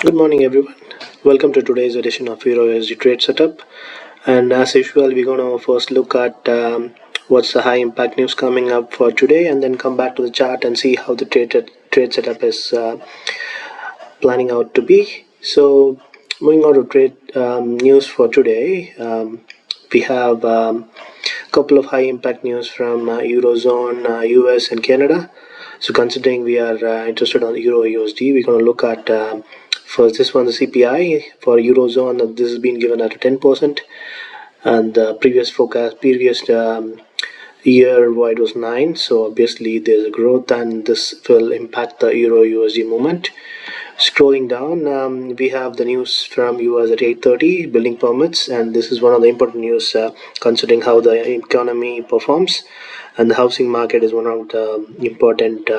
Good morning, everyone. Welcome to today's edition of EURUSD Trade Setup. And as usual, we're going to first look at what's the high impact news coming up for today, and then come back to the chart and see how the trade setup is planning out to be. So, moving on to trade news for today, we have a couple of high impact news from Eurozone, US, and Canada. So, considering we are interested on Euro USD, we're going to look at first this one, the CPI for Eurozone. This has been given at 10%, and the previous forecast, previous year wide was 9. So obviously there's a growth, and this will impact the Euro USD movement. Scrolling down, we have the news from US at 8:30, building permits, and this is one of the important news considering how the economy performs, and the housing market is one of the important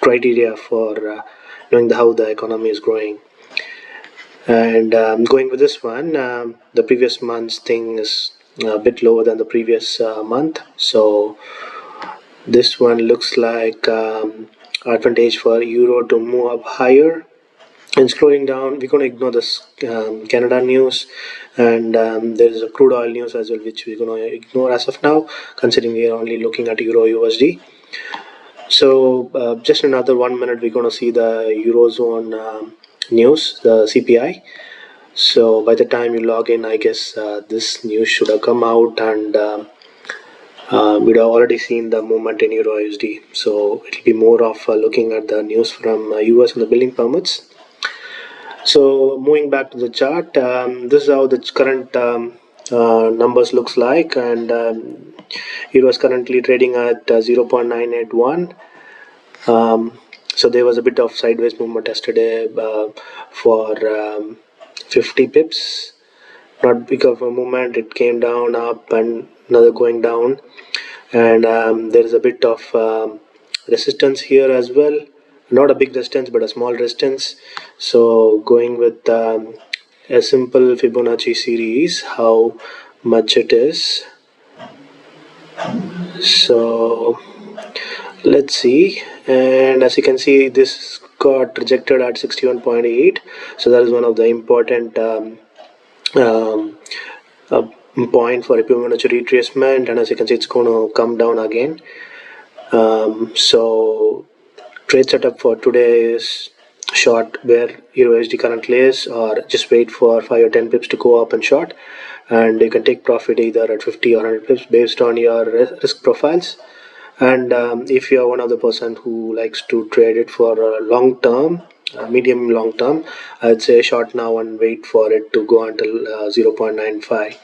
criteria for knowing how the economy is growing. And going with this one, the previous month's thing is a bit lower than the previous month, so this one looks like advantage for euro to move up higher. And scrolling down, we're going to ignore this Canada news, and there is a crude oil news as well, which we're going to ignore as of now, considering we are only looking at Euro USD. So just another 1 minute, we're going to see the Eurozone news, the CPI. So by the time you log in, I guess this news should have come out, and we'd have already seen the movement in Euro USD. So it'll be more of looking at the news from US and the building permits. So moving back to the chart, this is how the current numbers looks like, and Euro is currently trading at 0.981. So there was a bit of sideways movement yesterday for 50 pips. Not big of a movement, it came down, up, and another going down, and there is a bit of resistance here as well. Not a big resistance, but a small resistance. So going with a simple Fibonacci series, how much it is. So let's see, and as you can see, this got rejected at 61.8. so that is one of the important point for a Fibonacci retracement, and as you can see, it's going to come down again. So trade setup for today is short where Euro USD currently is, or just wait for 5 or 10 pips to go up and short, and you can take profit either at 50 or 100 pips based on your risk profiles. And if you are one of the person who likes to trade it for a long term, medium long term, I'd say short now and wait for it to go until 0.95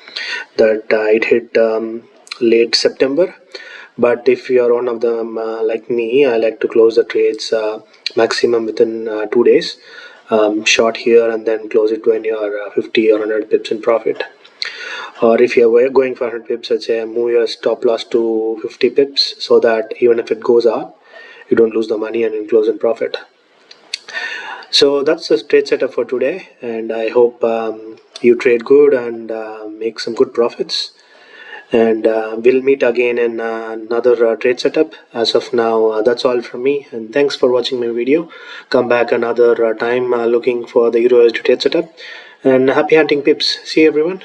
that it hit late September. But if you are one of them like me, I like to close the trades maximum within 2 days, short here and then close it when you are 50 or 100 pips in profit. Or if you're going for 100 pips, I'd say move your stop loss to 50 pips, so that even if it goes up, you don't lose the money and you close in profit. So that's the trade setup for today, and I hope you trade good and make some good profits. And we'll meet again in another trade setup. As of now, that's all from me, and thanks for watching my video. Come back another time looking for the Euro USD trade setup, and happy hunting pips. See you, everyone.